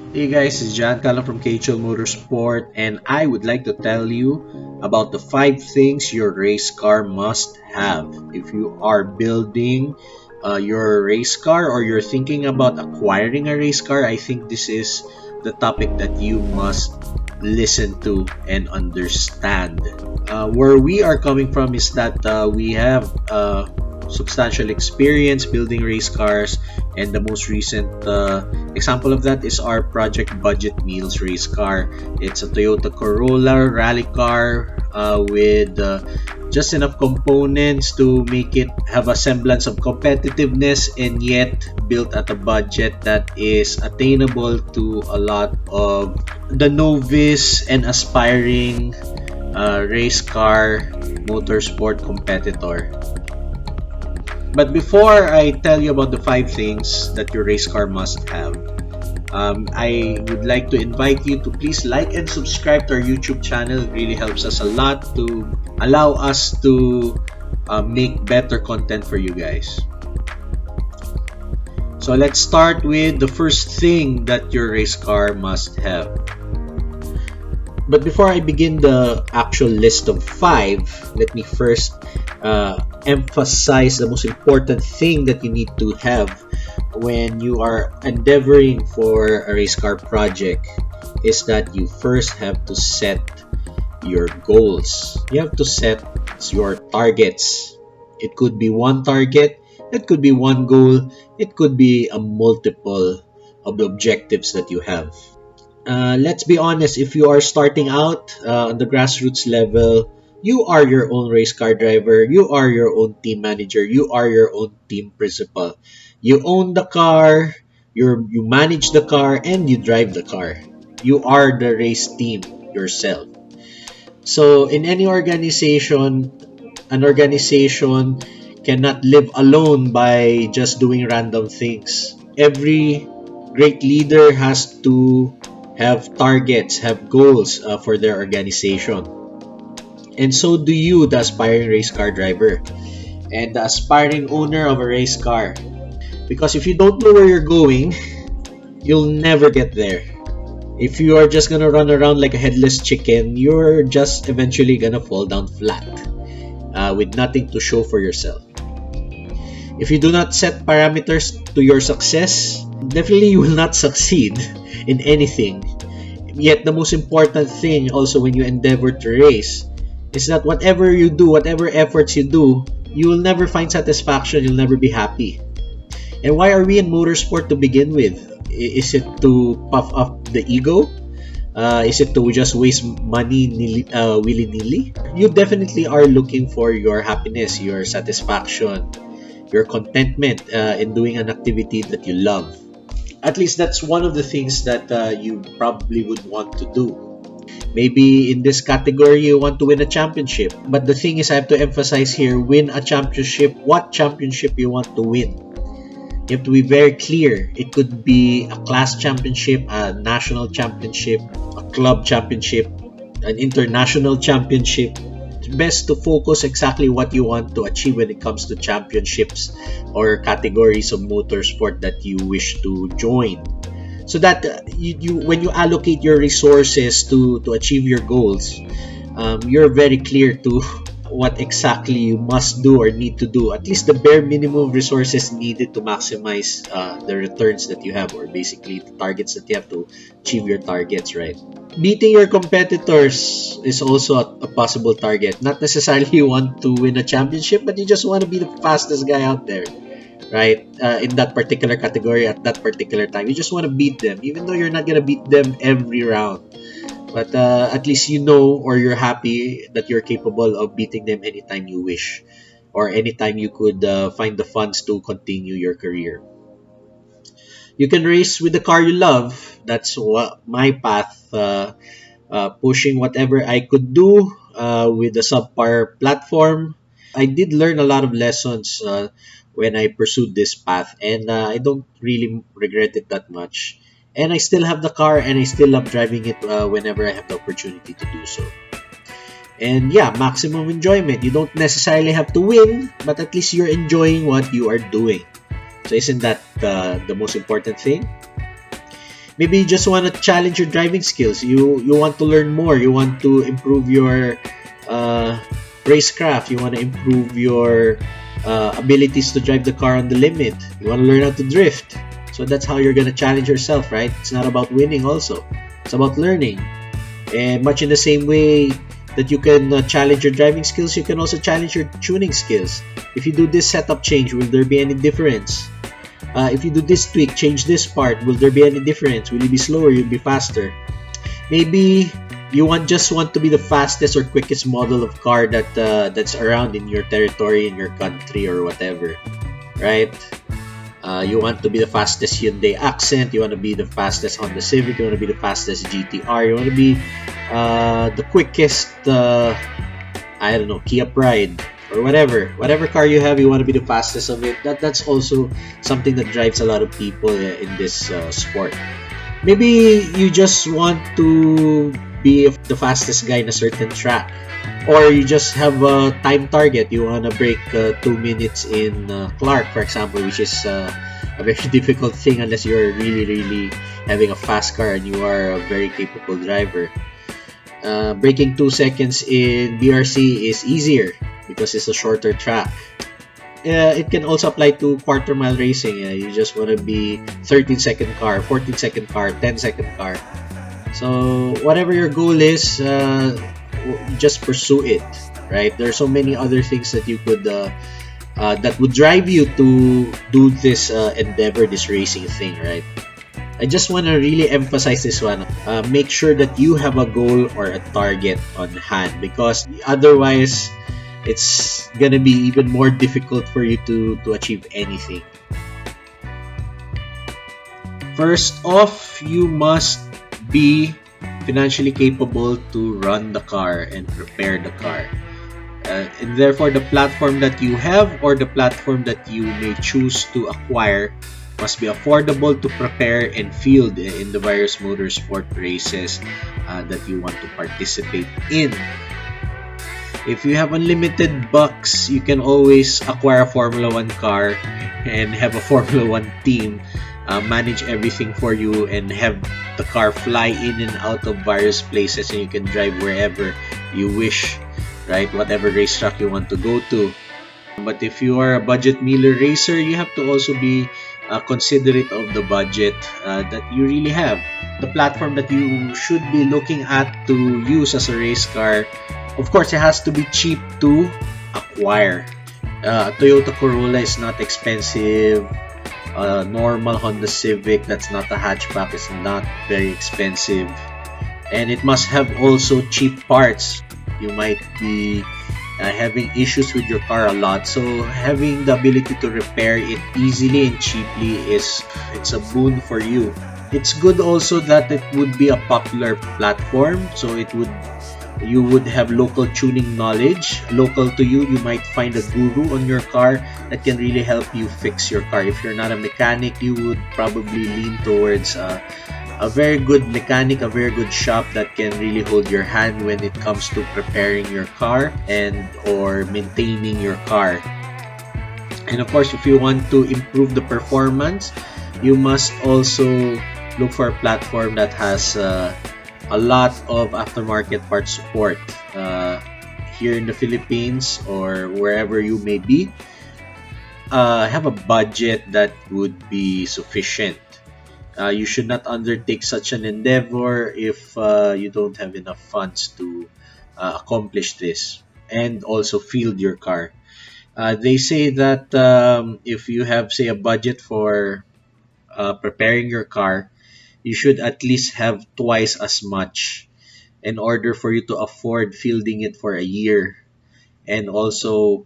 Hey guys, it's John Callan from Kuhol Motorsport, and I would like to tell you about the 5 things your race car must have. If you are building your race car or you're thinking about acquiring a race car, I think this is the topic that you must listen to and understand. Where we are coming from is that we have substantial experience building race cars, and the most recent example of that is our Project Budget Meals race car. It's a Toyota Corolla rally car with just enough components to make it have a semblance of competitiveness, and yet built at a budget that is attainable to a lot of the novice and aspiring race car motorsport competitor. But before I tell you about the 5 things that your race car must have, I would like to invite you to please like and subscribe to our YouTube channel. It really helps us a lot to allow us to make better content for you guys. So let's start with the first thing that your race car must have. But before I begin the actual list of 5, let me first emphasize the most important thing that you need to have when you are endeavoring for a race car project is that you first have to set your goals. You have to set your targets. It could be one target, it could be one goal, it could be a multiple of the objectives that you have. Let's be honest, if you are starting out on the grassroots level, you are your own race car driver, you are your own team manager, you are your own team principal. You own the car, you manage the car, and you drive the car. You are the race team yourself. So in any organization, an organization cannot live alone by just doing random things. Every great leader has to have targets, have goals for their organization. And so do you, the aspiring race car driver and the aspiring owner of a race car. Because if you don't know where you're going, you'll never get there. If you are just gonna run around like a headless chicken, you're just eventually gonna fall down flat with nothing to show for yourself. If you do not set parameters to your success, definitely you will not succeed in anything. Yet the most important thing also when you endeavor to race is that whatever you do, whatever efforts you do, you will never find satisfaction, you'll never be happy. And why are we in motorsport to begin with? Is it to puff up the ego? Is it to just waste money willy-nilly? You definitely are looking for your happiness, your satisfaction, your contentment in doing an activity that you love. At least that's one of the things that you probably would want to do. Maybe in this category you want to win a championship. But the thing is, I have to emphasize here, win a championship. What championship you want to win? You have to be very clear. It could be a class championship, a national championship, a club championship, an international championship. It's best to focus exactly what you want to achieve when it comes to championships or categories of motorsport that you wish to join. So that when you allocate your resources to achieve your goals, you're very clear to what exactly you must do or need to do, at least the bare minimum resources needed to maximize the returns that you have, or basically the targets that you have to achieve your targets, right? Beating your competitors is also a possible target. Not necessarily you want to win a championship, but you just want to be the fastest guy out there, right? In that particular category at that particular time. You just want to beat them, even though you're not going to beat them every round. But at least you know, or you're happy that you're capable of beating them anytime you wish, or anytime you could find the funds to continue your career. You can race with the car you love. That's what my path. Pushing whatever I could do with the subpar platform. I did learn a lot of lessons when I pursued this path, and I don't really regret it that much. And I still have the car, and I still love driving it whenever I have the opportunity to do so. And yeah, maximum enjoyment. You don't necessarily have to win, but at least you're enjoying what you are doing. So isn't that the most important thing? Maybe you just want to challenge your driving skills. You want to learn more. You want to improve your racecraft. You want to improve your abilities to drive the car on the limit. You want to learn how to drift. So that's how you're going to challenge yourself, right? It's not about winning also. It's about learning. And much in the same way that you can challenge your driving skills, you can also challenge your tuning skills. If you do this setup change, will there be any difference? If you do this tweak, change this part, will there be any difference? Will you be slower? You'll be faster. Maybe you just want to be the fastest or quickest model of car that's around in your territory, in your country, or whatever, right? You want to be the fastest Hyundai Accent. You want to be the fastest Honda Civic. You want to be the fastest GTR. You want to be the quickest, I don't know, Kia Pride or whatever car you have. You want to be the fastest of it. That's also something that drives a lot of people in this sport. Maybe you just want to be the fastest guy in a certain track, or you just have a time target. You want to break 2 minutes in Clark, for example, which is a very difficult thing unless you're really having a fast car and you are a very capable driver. Breaking 2 seconds in BRC is easier because it's a shorter track. It can also apply to quarter mile racing. You just want to be 13-second car, 14-second car, 10-second car. So whatever your goal is, just pursue it, right? There are so many other things that you could that would drive you to do this endeavor, this racing thing, right? I just want to really emphasize this one. Make sure that you have a goal or a target on hand, because otherwise it's gonna be even more difficult for you to achieve anything. First off, you must be financially capable to run the car and prepare the car. And therefore, the platform that you have or the platform that you may choose to acquire must be affordable to prepare and field in the various motorsport races that you want to participate in. If you have unlimited bucks, you can always acquire a Formula 1 car and have a Formula 1 team manage everything for you and have the car fly in and out of various places, and you can drive wherever you wish, right? Whatever racetrack you want to go to. But if you are a budget mealer racer, you have to also be considerate of the budget that you really have. The platform that you should be looking at to use as a race car, of course, it has to be cheap to acquire. Toyota Corolla is not expensive. Normal Honda Civic, that's not a hatchback, is not very expensive. And it must have also cheap parts. You might be having issues with your car a lot, so having the ability to repair it easily and cheaply it's a boon for you. It's good also that it would be a popular platform, so you would have local tuning knowledge. Local to you, you might find a guru on your car that can really help you fix your car. If you're not a mechanic, you would probably lean towards a very good mechanic, a very good shop that can really hold your hand when it comes to preparing your car and or maintaining your car. And of course, if you want to improve the performance, you must also look for a platform that has a lot of aftermarket part support. Here in the Philippines or wherever you may be, have a budget that would be sufficient. You should not undertake such an endeavor if you don't have enough funds to accomplish this and also field your car. They say that if you have, say, a budget for preparing your car, you should at least have twice as much in order for you to afford fielding it for a year and also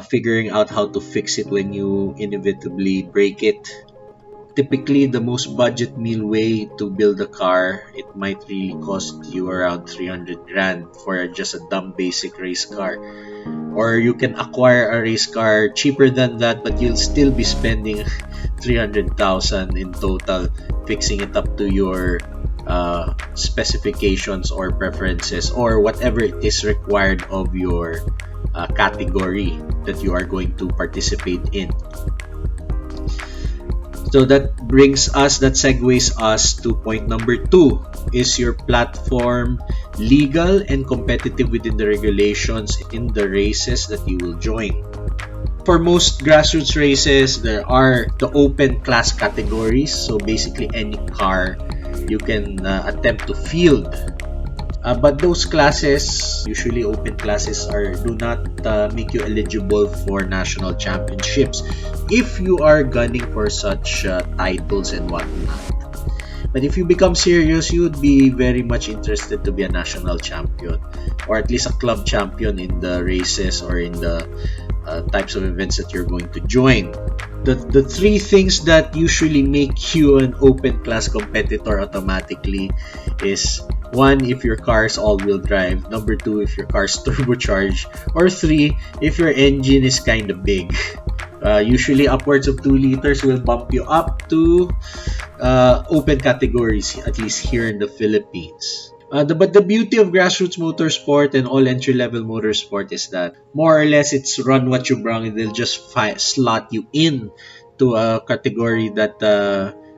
figuring out how to fix it when you inevitably break it. Typically, the most budget meal way to build a car, it might really cost you around 300 grand for just a dumb basic race car. Or you can acquire a race car cheaper than that, but you'll still be spending 300,000 in total fixing it up to your specifications or preferences or whatever it is required of your category that you are going to participate in. So that segues us to point number 2. Is your platform legal and competitive within the regulations in the races that you will join? For most grassroots races, there are the open class categories. So basically any car you can attempt to field. But those classes, usually open classes, do not make you eligible for national championships if you are gunning for such titles and whatnot. But if you become serious, you would be very much interested to be a national champion, or at least a club champion in the races or in the types of events that you're going to join. The three things that usually make you an open class competitor automatically is: 1, if your car is all-wheel drive; number 2, if your car is turbocharged; or 3, if your engine is kind of big. Usually upwards of 2 liters will bump you up to open categories, at least here in the Philippines. But the beauty of grassroots motorsport and all entry-level motorsport is that more or less it's run what you brung, and they'll just slot you in to a category that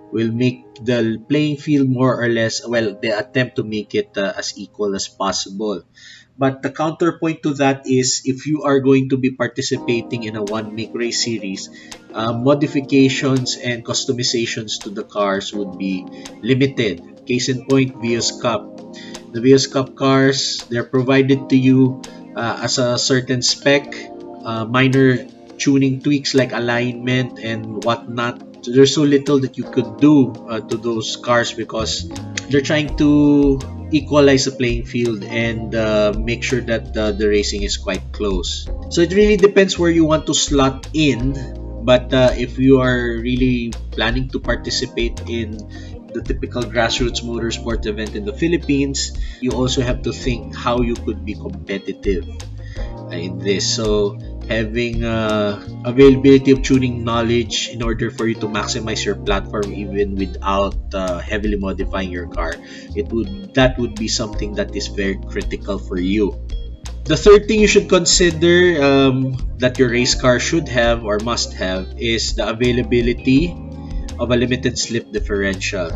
will make the playing field more or less, well, they attempt to make it as equal as possible. But the counterpoint to that is, if you are going to be participating in a one-make race series, modifications and customizations to the cars would be limited. Case in point, Vios Cup. The Vios Cup cars, they're provided to you as a certain spec, minor tuning tweaks like alignment and whatnot. So there's so little that you could do to those cars, because they're trying to equalize the playing field and make sure that the racing is quite close. So it really depends where you want to slot in. But if you are really planning to participate in the typical grassroots motorsport event in the Philippines, you also have to think how you could be competitive in this. So having availability of tuning knowledge in order for you to maximize your platform even without heavily modifying your car, that would be something that is very critical for you. The third thing you should consider that your race car should have or must have is the availability of a limited slip differential.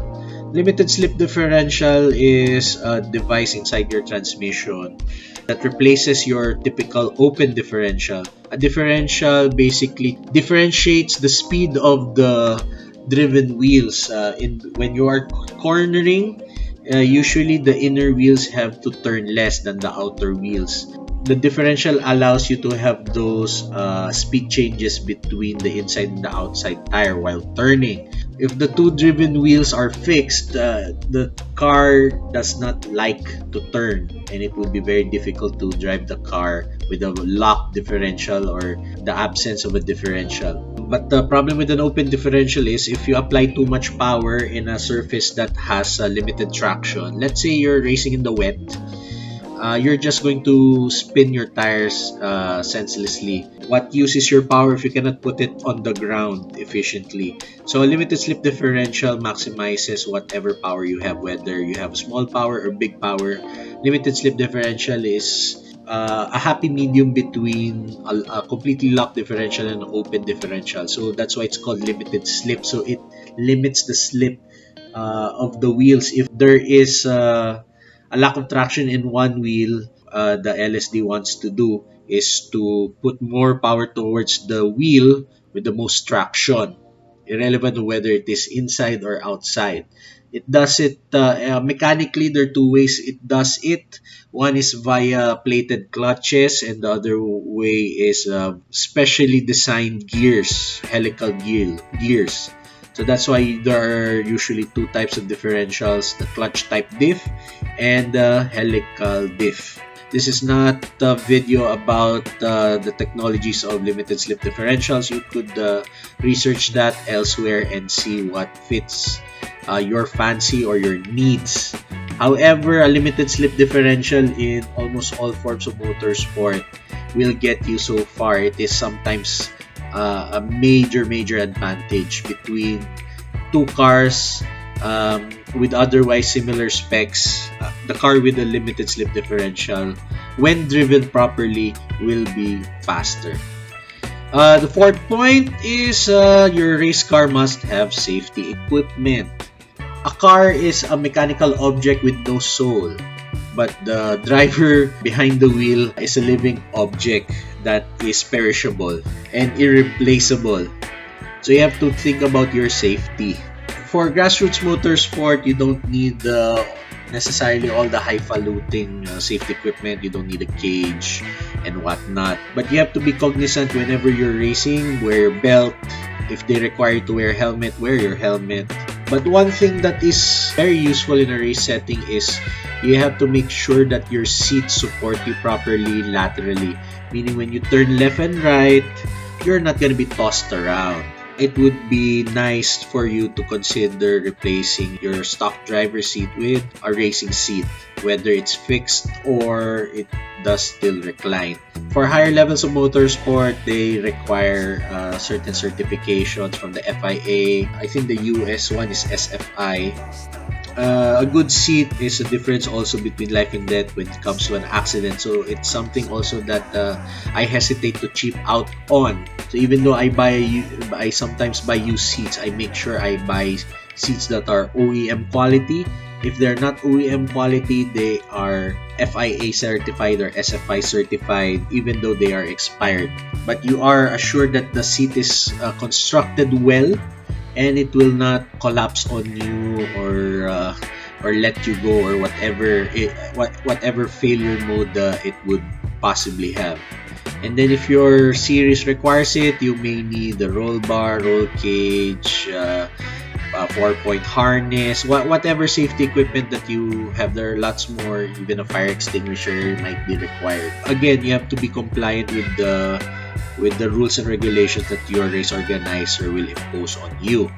Limited slip differential is a device inside your transmission that replaces your typical open differential. A differential basically differentiates the speed of the driven wheels. When you are cornering, usually the inner wheels have to turn less than the outer wheels. The differential allows you to have those speed changes between the inside and the outside tire while turning. If the two driven wheels are fixed, the car does not like to turn, and it will be very difficult to drive the car with a locked differential or the absence of a differential. But the problem with an open differential is, if you apply too much power in a surface that has limited traction, let's say you're racing in the wet, you're just going to spin your tires senselessly. What use is your power if you cannot put it on the ground efficiently? So a limited slip differential maximizes whatever power you have, whether you have small power or big power. Limited slip differential is a happy medium between a completely locked differential and an open differential. So that's why it's called limited slip. So it limits the slip of the wheels. If there is a lack of traction in one wheel, the LSD wants to do is to put more power towards the wheel with the most traction, irrelevant of whether it is inside or outside. It does it mechanically. There are two ways it does it. One is via plated clutches, and the other way is specially designed gears, gears. So that's why there are usually two types of differentials: the clutch type diff and the helical diff. This is not a video about the technologies of limited slip differentials. You could research that elsewhere and see what fits your fancy or your needs. However, a limited slip differential in almost all forms of motorsport will get you so far. It is sometimes a major advantage between two cars with otherwise similar specs. The car with a limited slip differential, when driven properly, will be faster. The fourth point is your race car must have safety equipment. A car is a mechanical object with no soul, but the driver behind the wheel is a living object that is perishable and irreplaceable. So you have to think about your safety. For grassroots motorsport, you don't need necessarily all the highfalutin safety equipment. You don't need a cage and whatnot. But you have to be cognizant whenever you're racing. Wear your belt. If they require you to wear a helmet, wear your helmet. But one thing that is very useful in a race setting is you have to make sure that your seats support you properly laterally. Meaning when you turn left and right, you're not going to be tossed around. It would be nice for you to consider replacing your stock driver seat with a racing seat, whether it's fixed or it does still recline. For higher levels of motorsport, they require certain certifications from the FIA. I think the US one is SFI. A good seat is a difference also between life and death when it comes to an accident. So it's something also that I hesitate to cheap out on. So even though I sometimes buy used seats, I make sure I buy seats that are OEM quality. If they're not OEM quality, they are FIA certified or SFI certified, even though they are expired. But you are assured that the seat is constructed well, and it will not collapse on you or let you go or whatever failure mode it would possibly have. And then if your series requires it, you may need the roll bar, roll cage, 4-point harness, whatever safety equipment that you have. There are lots more. Even a fire extinguisher might be required. Again, you have to be compliant with the rules and regulations that your race organizer will impose on you.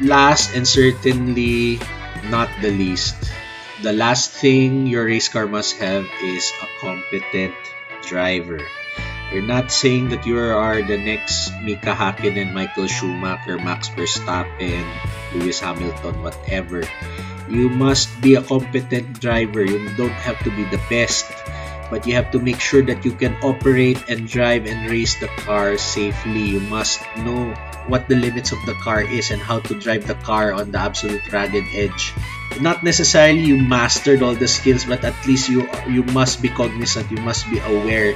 Last and certainly not the least, the last thing your race car must have is a competent driver. We're not saying that you are the next Mika Hakkinen, Michael Schumacher, Max Verstappen, Lewis Hamilton, whatever. You must be a competent driver. You don't have to be the best, but you have to make sure that you can operate and drive and race the car safely. You must know what the limits of the car is and how to drive the car on the absolute ragged edge. Not necessarily you mastered all the skills, but at least you must be cognizant. You must be aware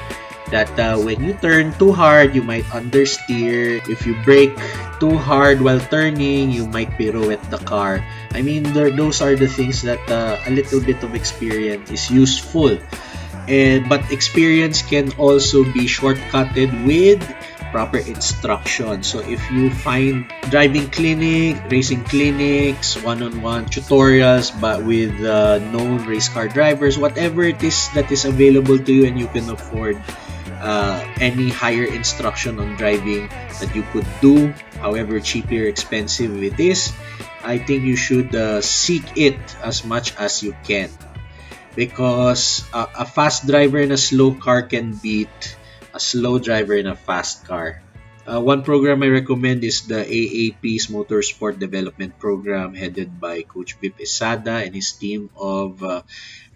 that when you turn too hard, you might understeer. If you brake too hard while turning, you might pirouette the car. I mean, those are the things that a little bit of experience is useful. But experience can also be shortcutted with proper instruction. So if you find driving clinic, racing clinics, one-on-one tutorials, but with known race car drivers, whatever it is that is available to you and you can afford any higher instruction on driving that you could do, however cheap or expensive it is, I think you should seek it as much as you can. Because a fast driver in a slow car can beat a slow driver in a fast car. One program I recommend is the AAP's Motorsport Development Program, headed by Coach Vip Isada and his team of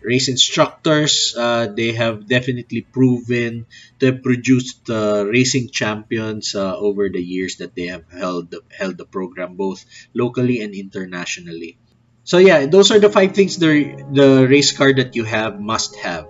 race instructors. They have definitely proven to have produced racing champions over the years that they have held the program, both locally and internationally. So yeah, those are the 5 things the race car that you have must have.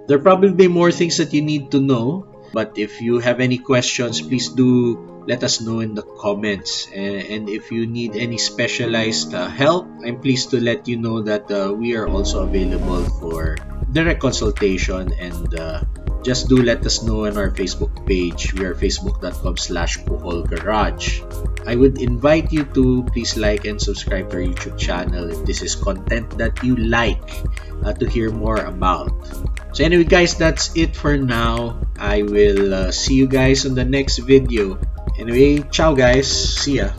There are probably more things that you need to know, but if you have any questions, please do let us know in the comments. And if you need any specialized help, I'm pleased to let you know that we are also available for direct consultation, and just do let us know on our Facebook page. We are facebook.com/Kuhol Garage. I would invite you to please like and subscribe to our YouTube channel if this is content that you like to hear more about. So anyway guys, that's it for now. I will see you guys on the next video. Anyway, ciao guys. See ya.